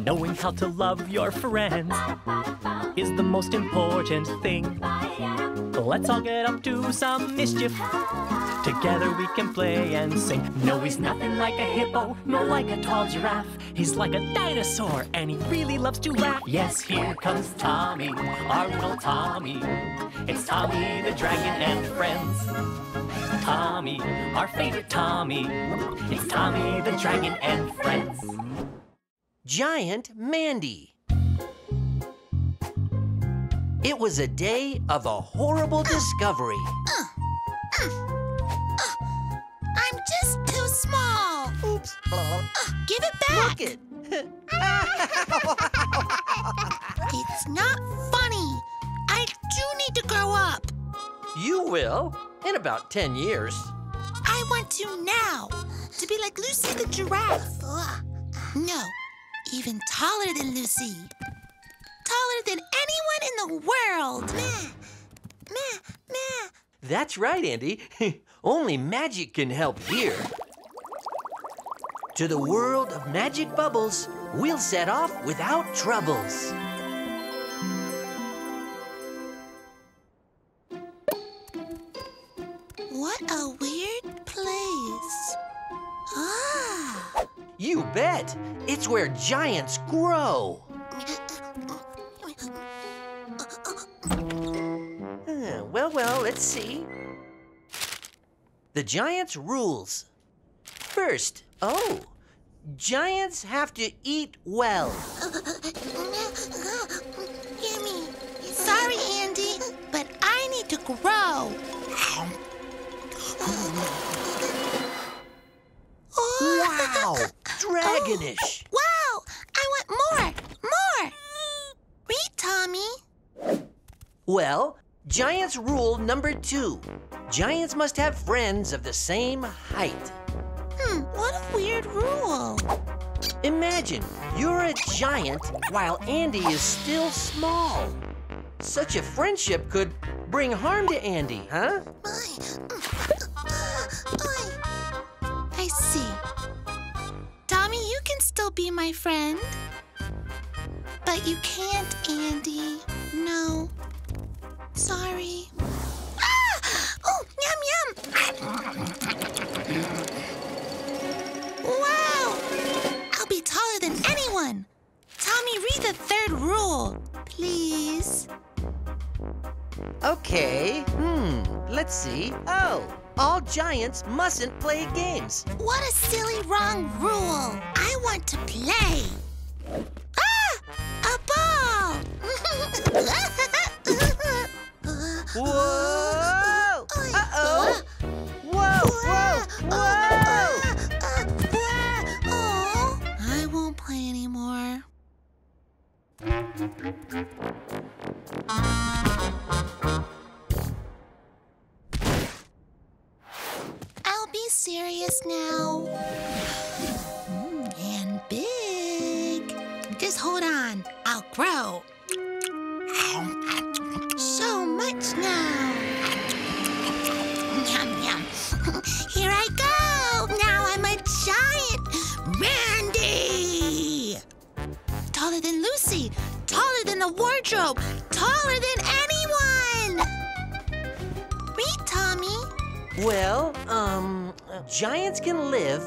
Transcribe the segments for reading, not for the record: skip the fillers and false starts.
Knowing how to love your friends is the most important thing. Let's all get up to some mischief. Together we can play and sing. No, he's nothing like a hippo, nor like a tall giraffe. He's like a dinosaur, and he really loves to laugh. Yes, here comes Tommy, our little Tommy. It's Tommy the dragon and friends. Tommy, our favorite Tommy. It's Tommy the dragon and friends. Giant Mandy. It was a day of a horrible discovery. I'm just too small. Oops. Give it back. Look it. It's not funny. I do need to grow up. You will, in about 10 years. I want to now, to be like Lucy the giraffe. No, even taller than Lucy. Taller than anyone in the world. Meh, meh, meh. That's right, Andy. Only magic can help here. To the world of magic bubbles, we'll set off without troubles. What a weird place. Ah. You bet. It's where giants grow. Well, let's see. The giants' rules. First, giants have to eat well. Yummy. Sorry, Andy, but I need to grow. Wow, dragonish. Wow, I want more. Read, Tommy. Well, giants rule number 2. Giants must have friends of the same height. What a weird rule. Imagine you're a giant while Andy is still small. Such a friendship could bring harm to Andy, huh? I see. Tommy, you can still be my friend. But you can't, Andy. No. Sorry. Ah! Oh, yum, yum. Wow! I'll be taller than anyone. Tommy, read the 3rd rule, please. Okay, let's see. Oh, all giants mustn't play games. What a silly wrong rule. I want to play. Ah! A ball! Whoa! Uh-oh! Whoa! Oh, I won't play anymore. I'll be serious now. And big. Just hold on. I'll grow. So much now. Yum, yum. Here I go. Now I'm a giant. Mandy. Taller than Lucy. Taller than the wardrobe. Taller than anyone. Read, Tommy. Well, giants can live,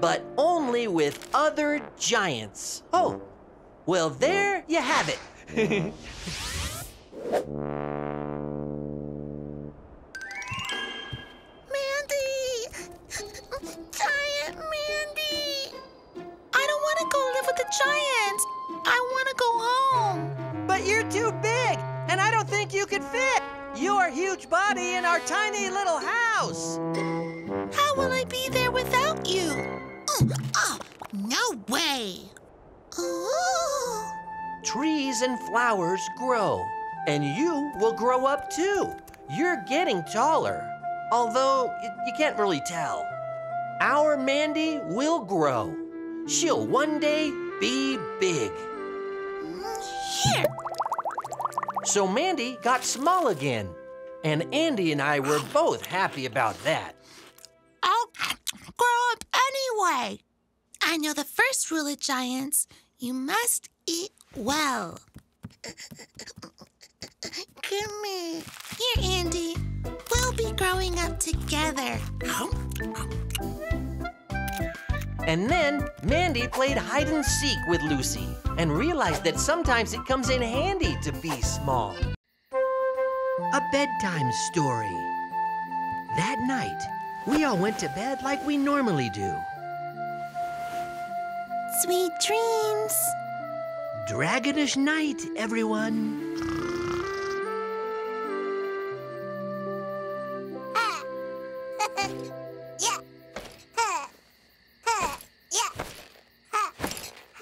but only with other giants. Oh, well, there you have it. Mandy! Giant Mandy! I don't want to go live with the giants. I want to go home. But you're too big, and I don't think you could fit your huge body in our tiny little house. How will I be there without you? Oh, no way. Ooh. Trees and flowers grow, and you will grow up too. You're getting taller, although you can't really tell. Our Mandy will grow. She'll one day be big. Here. So Mandy got small again, and Andy and I were both happy about that. I'll grow up anyway. I know the first rule of giants. You must eat well. Come here. Here, Andy. We'll be growing up together. And then Mandy played hide and seek with Lucy and realized that sometimes it comes in handy to be small. A bedtime story. That night, we all went to bed like we normally do. Sweet dreams. Dragonish night, everyone.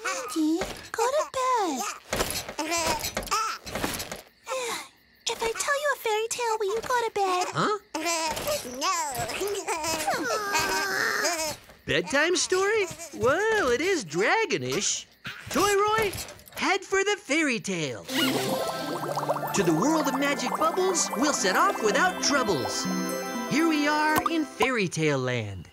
Mandy, go to bed. If I tell you a fairy tale, will you go to bed? Huh? Bedtime story? Well, it is dragonish. Toyroy, head for the fairy tale. To the world of magic bubbles, we'll set off without troubles. Here we are in fairy tale land.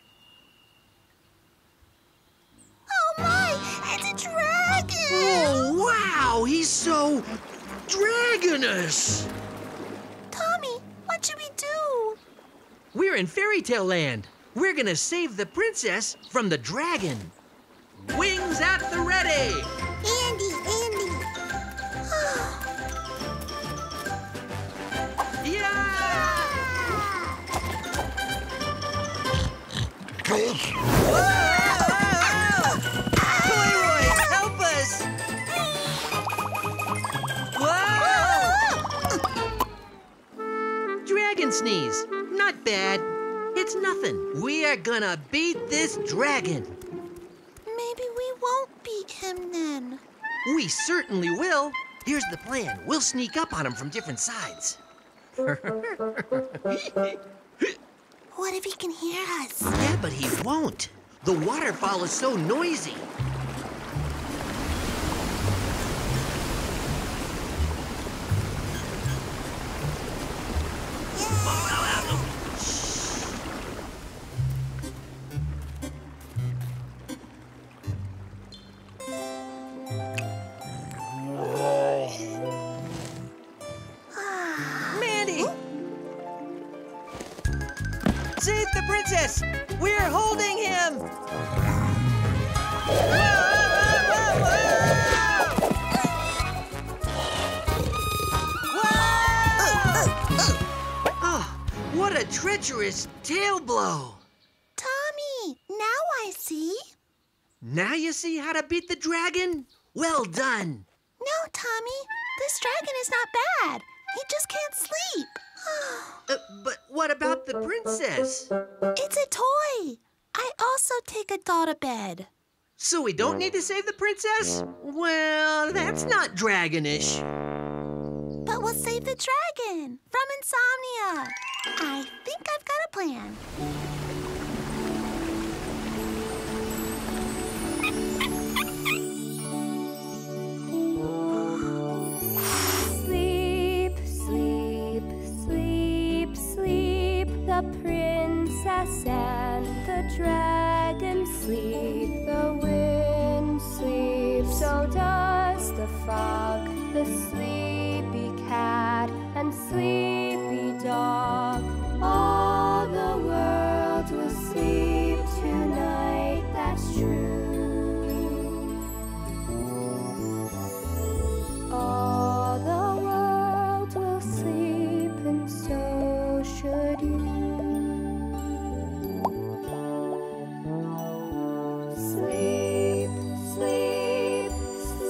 Oh my, it's a dragon! Oh, wow, he's so dragonous. Tommy, what should we do? We're in fairy tale land. We're gonna save the princess from the dragon. Wings at the ready! Andy. Yeah! Toyroy, help us! Whoa! Dragon sneeze. Not bad. It's nothing. We are gonna beat this dragon. Maybe we won't beat him then. We certainly will. Here's the plan. We'll sneak up on him from different sides. What if he can hear us? Yeah, but he won't. The waterfall is so noisy. Mandy! Save the princess! We're holding him! Oh, what a treacherous tail blow! Tommy, now I see. Now you see how to beat the dragon? Well done! No, Tommy, this dragon is not bad. He just can't sleep. But what about the princess? It's a toy. I also take a doll to bed. So we don't need to save the princess? Well, that's not dragonish. But we'll save the dragon from insomnia. I think I've got a plan. The princess and the dragon sleep, the wind sleeps, so does the frog, the sleepy cat and sleepy dog. All the world will sleep tonight, that's true. All the world will sleep and so should you. Sleep, sleep,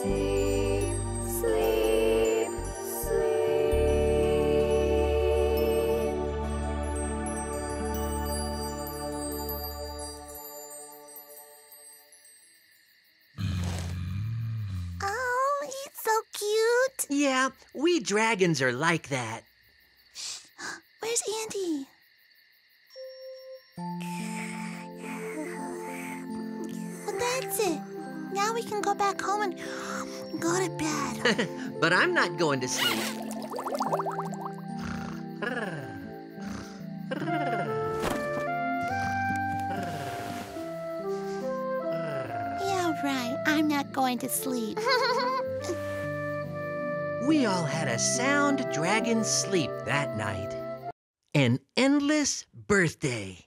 sleep, sleep, sleep. Oh, he's so cute. Yeah, we dragons are like that. Where's Andy? Well, that's it. Now we can go back home and go to bed. But I'm not going to sleep. Yeah, right. I'm not going going to sleep. We all had a sound dragon sleep that night. An endless birthday.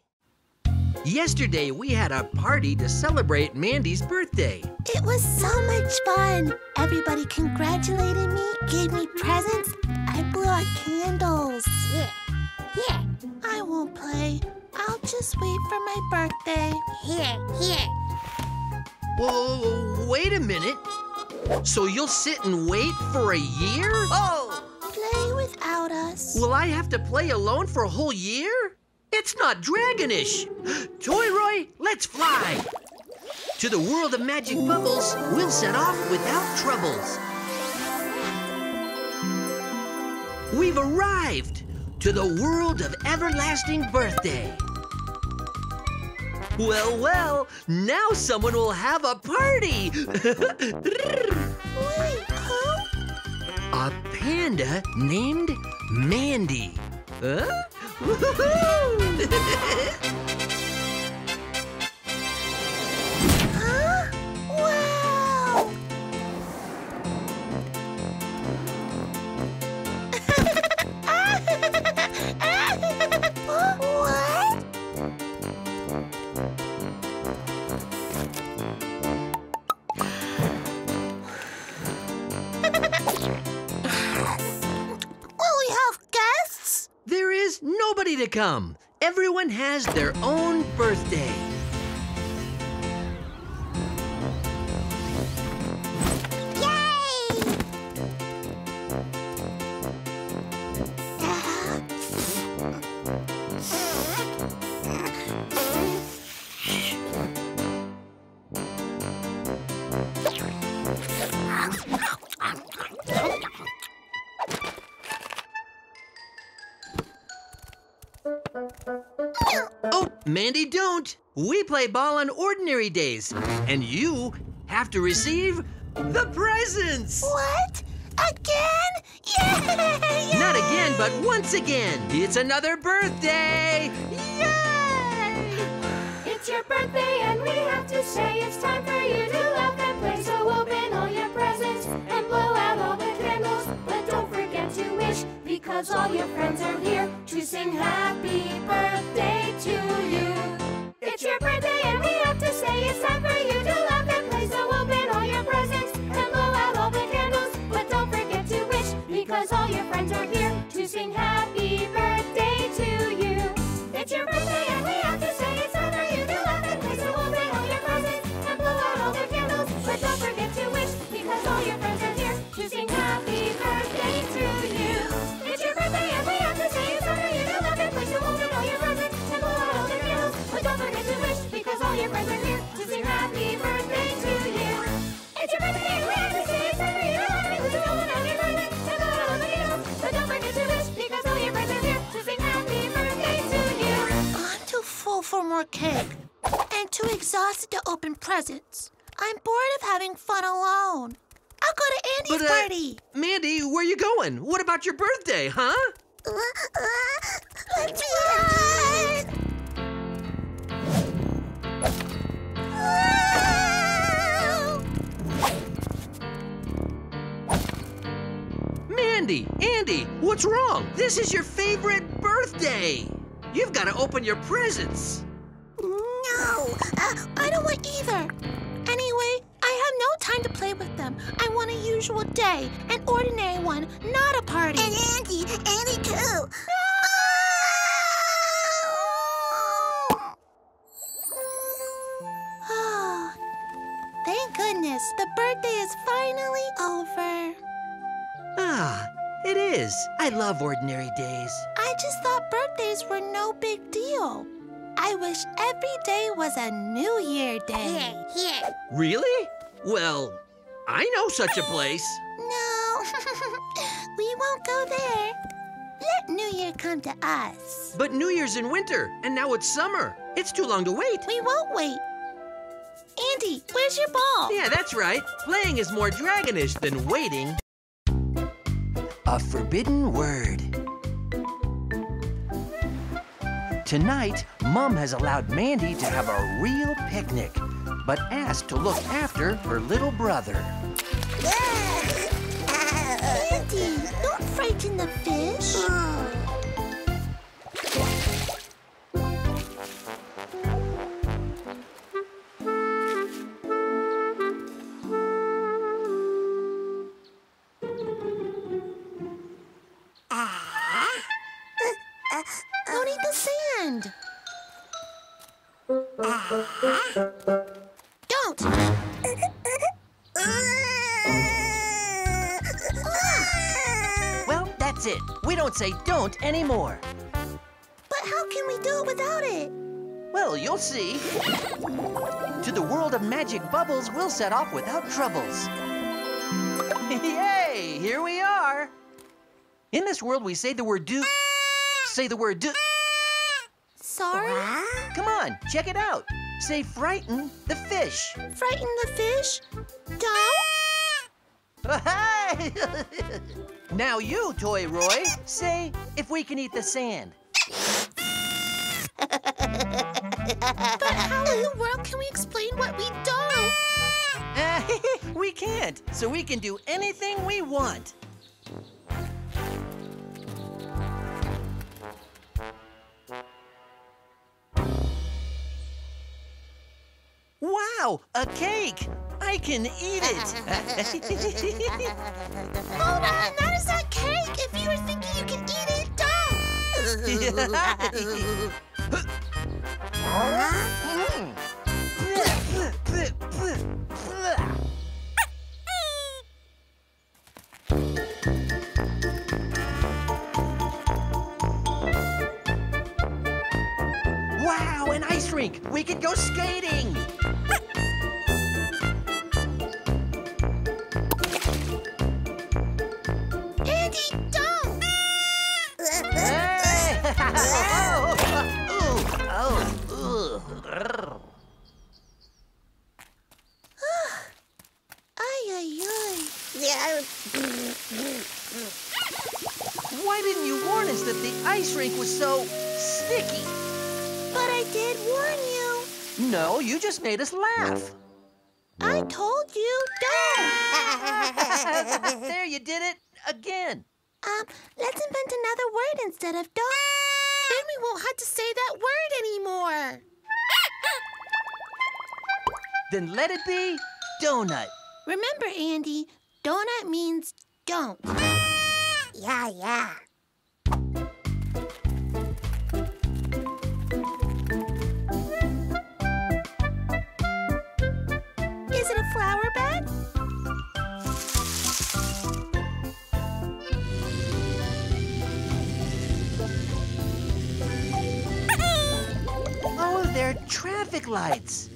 Yesterday, we had a party to celebrate Mandy's birthday. It was so much fun. Everybody congratulated me, gave me presents. I blew out candles. Yeah. I won't play. I'll just wait for my birthday. Here. Whoa, wait a minute. So you'll sit and wait for a year? Oh! Play without us. Will I have to play alone for a whole year? It's not dragonish. Toyroy, let's fly. To the world of magic bubbles, we'll set off without troubles. We've arrived to the world of everlasting birthday. Well, now someone will have a party. Wait, who? A panda named Mandy. Huh? Woohoo! Huh? Wow! What? Will we have guests? There is nobody to come. Everyone has their own birthday. Yay! Oh, Mandy, don't. We play ball on ordinary days, and you have to receive the presents. What? Again? Yay! Not again, but once again. It's another birthday. Yay! It's your birthday and we have to say it's time for you to laugh and play. So open all your presents and blow out all the candles. But don't forget to wish, because all your friends are here to sing happy birthday to you. It's your birthday and we have to say it's time for you to laugh and play. So open all your presents and blow out all the candles. But don't forget to wish, because all your friends are here to sing happy birthday to you. It's your birthday and we have to say it's time for you to laugh and play. So open all your presents and blow out all the candles. But don't forget to wish, because all your friends are here to sing happy birthday to you. It's your birthday and we have to say it's time for you to laugh and play. So open all your presents and blow out all the candles. But don't forget to wish, because all your friends are here to sing happy birthday to you. It's your birthday and we have to say it's time for you to laugh and play. So open all your presents and blow out all the candles. But don't forget to wish, because all your friends are here to sing happy birthday to you. I'm too full for more cake and too exhausted to open presents. I'm bored of having fun alone. I'll go to Andy's party. Mandy, where you going? What about your birthday, huh? Let's run! Mandy, Andy, what's wrong? This is your favorite birthday. You've got to open your presents. No, I don't want either. Anyway, I have no time to play with them. I want a usual day, an ordinary one, not a party. And Andy too. Oh, thank goodness, the birthday is finally over. Ah, it is. I love ordinary days. I just thought birthdays were no big deal. I wish every day was a New Year day. Here. Really? Well, I know such a place. No, we won't go there. Let New Year come to us. But New Year's in winter, and now it's summer. It's too long to wait. We won't wait. Andy, where's your ball? Yeah, that's right. Playing is more dragonish than waiting. A forbidden word. Tonight, Mom has allowed Mandy to have a real picnic. but asked to look after her little brother. Mandy, don't frighten the fish. Don't eat the sand. Don't. Well, that's it. We don't say don't anymore. But how can we do it without it? Well, you'll see. To the world of magic bubbles, we'll set off without troubles. Yay! Here we are. In this world, we say the word do. Say the word do. Sorry? Come on, check it out. Say frighten the fish. Frighten the fish? Don't? Now you, Toyroy, say if we can eat the sand. But how in the world can we explain what we don't? We can't, so we can do anything we want. Wow, a cake! I can eat it! Hold on, that is not cake. If you were thinking you can eat it, Wow, an ice rink! We could go skating! Andy, don't! Hey! Ay, ay, ay. Why didn't you warn us that the ice rink was so sticky? But I did warn you. No, you just made us laugh. I told you, don't. There, you did it again. Let's invent another word instead of don't. Then we won't have to say that word anymore. Then let it be donut. Remember, Andy, donut means don't. Yeah, yeah. Is it a flower bed? Oh, they're traffic lights.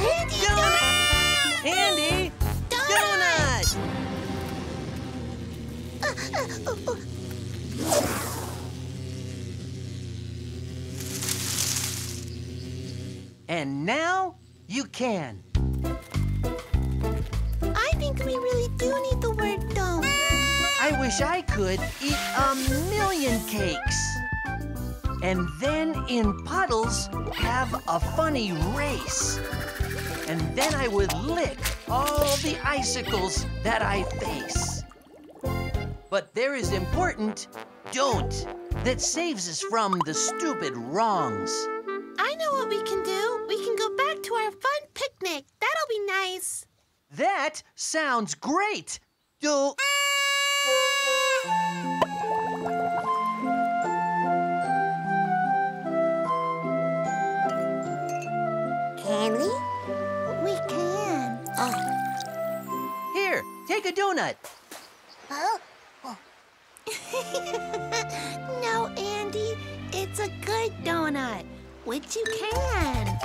Andy, Donut! Andy! Donut! And now you can. I think we really do need the word don't. I wish I could eat 1,000,000 cakes. And then in puddles, have a funny race. And then I would lick all the icicles that I face. But there is important don't that saves us from the stupid wrongs. I know what we can do. We can go back to our fun picnic. That'll be nice. That sounds great. Do. Can we? We can. Here, take a donut. No, Andy. It's a good donut, which you can.